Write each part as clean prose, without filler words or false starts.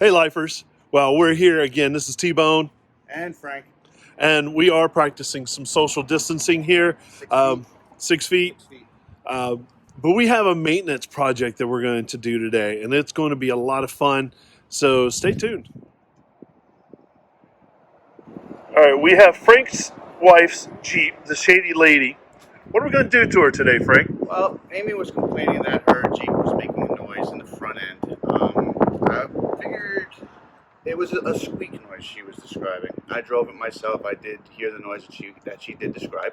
Hey, lifers. Well, we're here again. This is T-Bone, And Frank. and we are practicing some social distancing here. 6 Um, feet. 6 feet. 6 feet. But we have a maintenance project that we're going to do today, and it's going to be a lot of fun. So stay tuned. All right, we have Frank's wife's Jeep, the Shady Lady. What are we going to do to her today, Frank? Well, Amy was complaining that her Jeep was making a noise in the front end. I figured it was a squeak noise she was describing. I drove it myself. I did hear the noise that she did describe.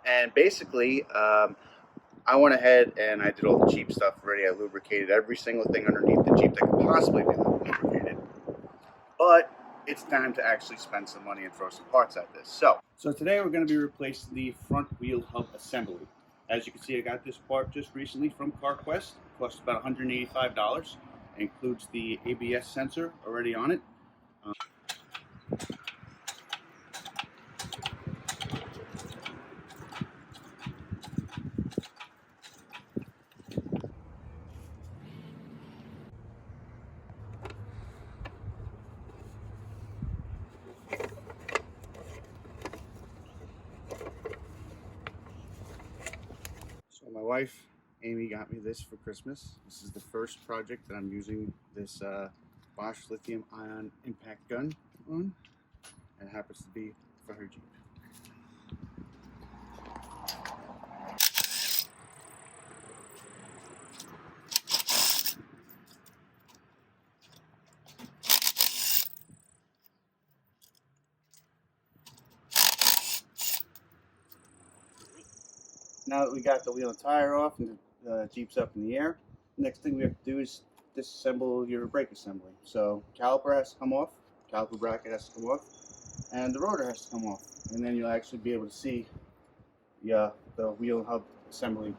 And basically, I went ahead and I did all the Jeep stuff already. I lubricated every single thing underneath the Jeep that could possibly be lubricated. But it's time to actually spend some money and throw some parts at this. So today we're going to be replacing the front wheel hub assembly. As you can see, I got this part just recently from CarQuest. It costs about $185. It includes the ABS sensor already on it. So my wife, Amy, got me this for Christmas. This is the first project that I'm using this Bosch lithium-ion impact gun on. And it happens to be for her Jeep. Now that we got the wheel and tire off and the Jeep's up in the air, the next thing we have to do is disassemble your brake assembly. So caliper has to come off, caliper bracket has to come off, and the rotor has to come off. And then you'll actually be able to see the wheel hub assembly.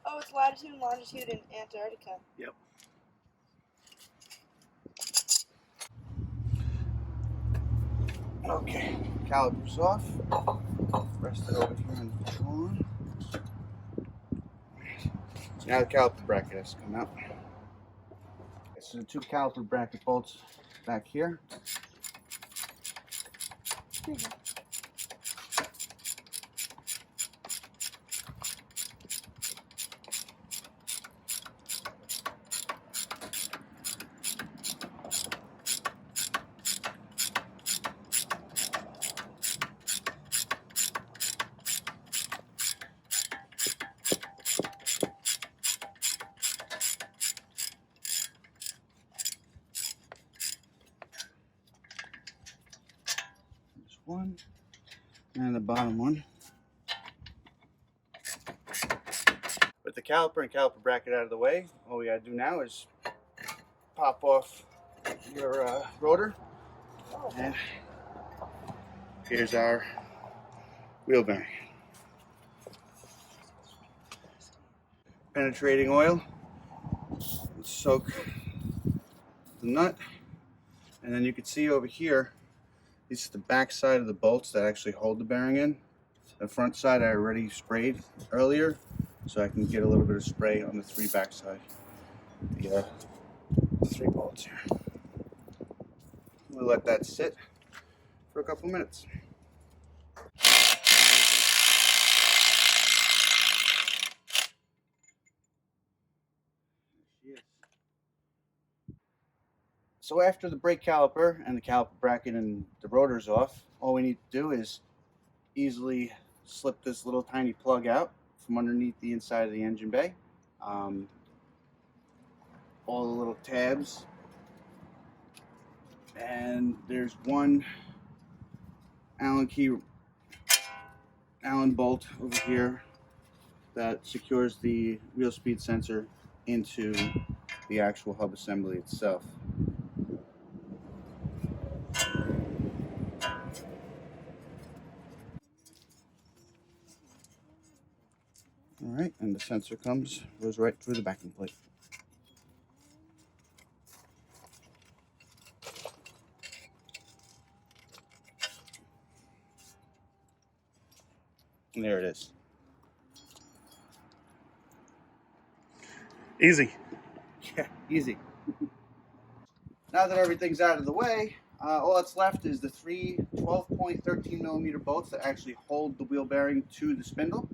Oh, it's latitude and longitude in Antarctica. Yep. Okay, caliper's off. Rest it over here on the control. So now the caliper bracket has to come out. Okay, so the two caliper bracket bolts back here. There's one, and the bottom one. With the caliper and caliper bracket out of the way, all we gotta do now is pop off your rotor, and here's our wheel bearing. Penetrating oil, soak the nut, and then you can see over here, this is the back side of the bolts that actually hold the bearing in. The front side I already sprayed earlier, so I can get a little bit of spray on the three back side, the three bolts here. We'll let that sit for a couple minutes. So after the brake caliper and the caliper bracket and the rotor's off, all we need to do is easily slip this little tiny plug out from underneath the inside of the engine bay. All the little tabs, and there's one Allen bolt over here that secures the wheel speed sensor into the actual hub assembly itself. All right, and the sensor goes right through the backing plate. And there it is. Easy. Yeah, easy. Now that everything's out of the way, all that's left is the three 12.13 millimeter bolts that actually hold the wheel bearing to the spindle.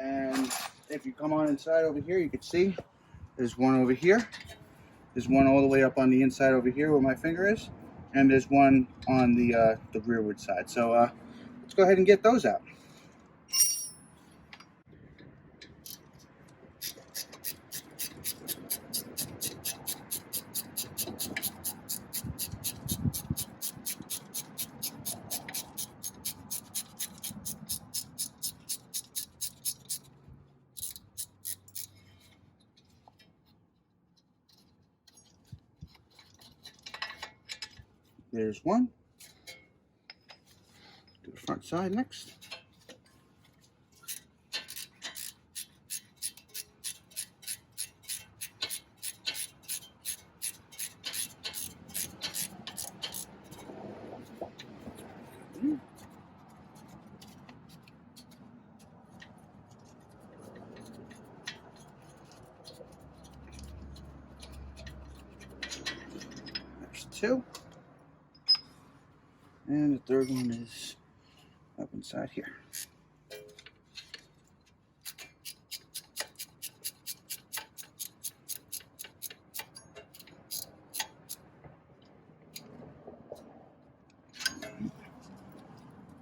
And if you come on inside over here, you can see there's one over here. There's one all the way up on the inside over here where my finger is. And there's one on the rearward side. So let's go ahead and get those out. There's one. Do the front side next. There's two. And the third one is up inside here.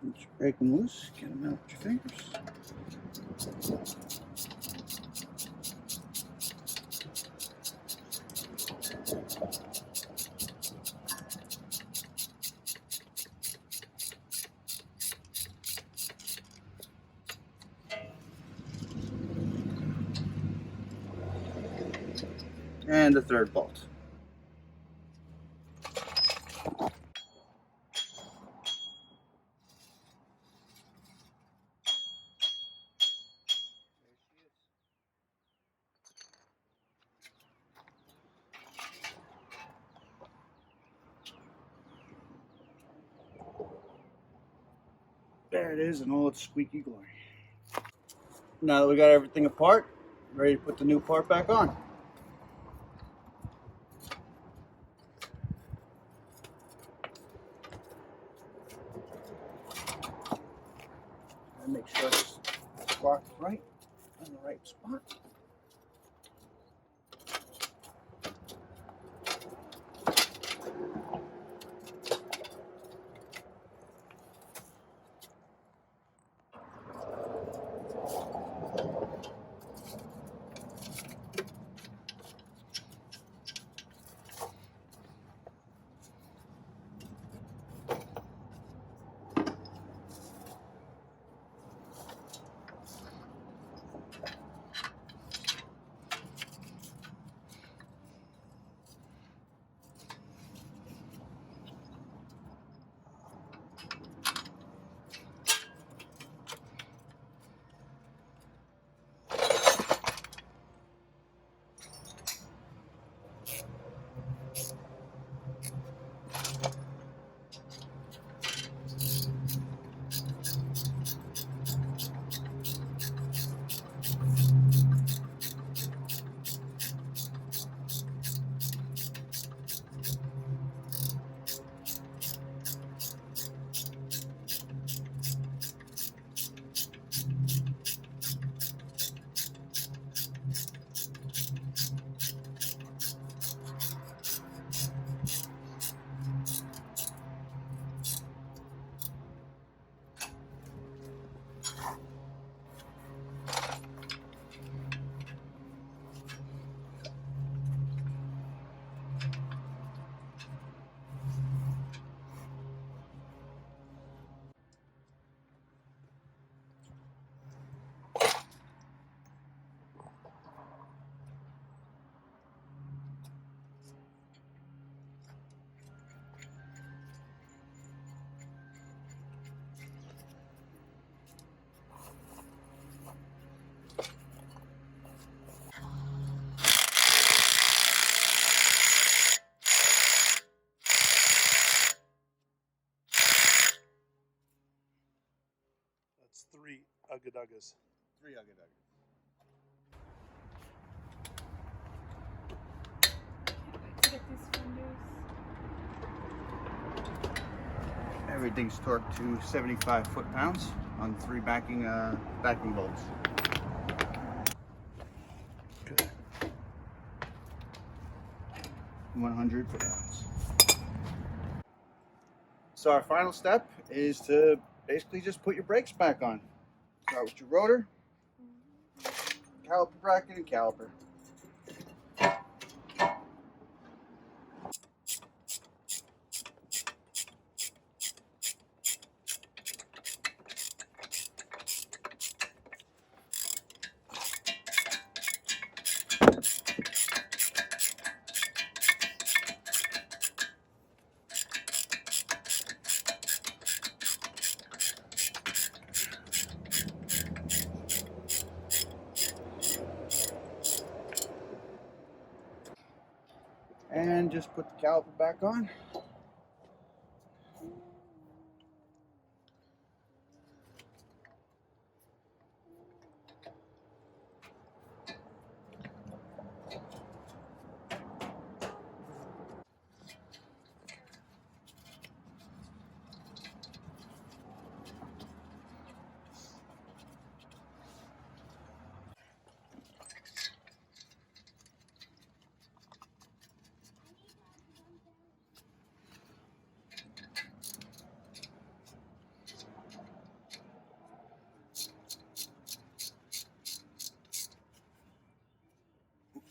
Once you break them loose, get them out with your fingers. And the third bolt. There it is in all its squeaky glory. Now that we got everything apart, ready to put the new part back on. And make sure this spark's right in the right spot. That's 3 Ugga Duggas. 3 Ugga Duggas. To get these fenders. Everything's torqued to 75 foot-pounds on 3 backing bolts. Okay. 100 foot-pounds. So our final step is to basically just put your brakes back on. Start with your rotor, caliper bracket, and caliper. And just put the caliper back on.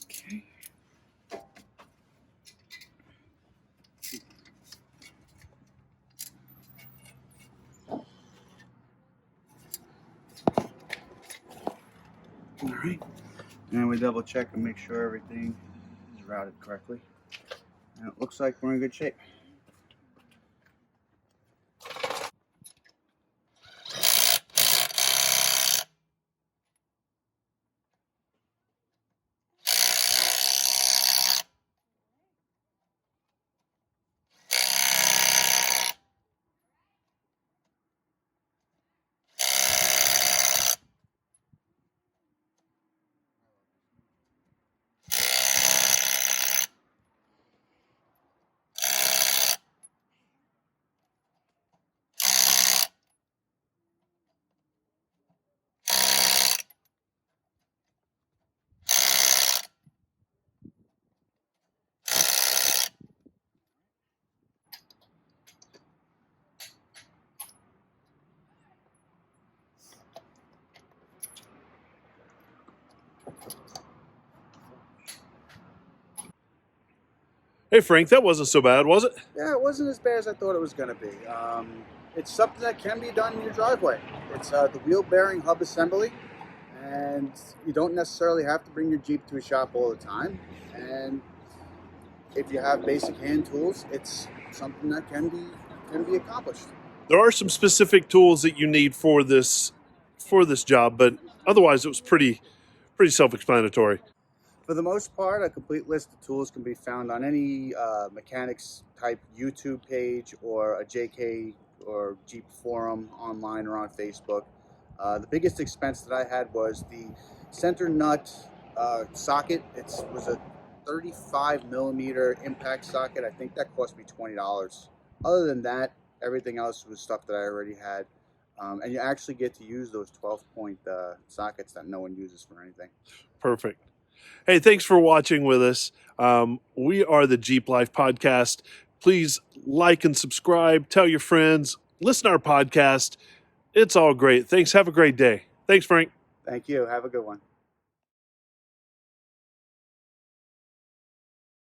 Okay. All right. And we double check and make sure everything is routed correctly. And it looks like we're in good shape. Hey, Frank, that wasn't so bad, was it? Yeah, it wasn't as bad as I thought it was going to be. It's something that can be done in your driveway. It's the wheel bearing hub assembly, and you don't necessarily have to bring your Jeep to a shop all the time. And if you have basic hand tools, it's something that can be accomplished. There are some specific tools that you need for this job, but otherwise it was pretty self-explanatory. For the most part, a complete list of tools can be found on any mechanics type YouTube page or a JK or Jeep forum online or on Facebook. The biggest expense that I had was the center nut socket. It was a 35 millimeter impact socket. I think that cost me $20. Other than that, everything else was stuff that I already had. And you actually get to use those 12-point sockets that no one uses for anything. Perfect. Hey, thanks for watching with us. We are the Jeep Life Podcast. Please like and subscribe. Tell your friends. Listen to our podcast. It's all great. Thanks. Have a great day. Thanks, Frank. Thank you. Have a good one.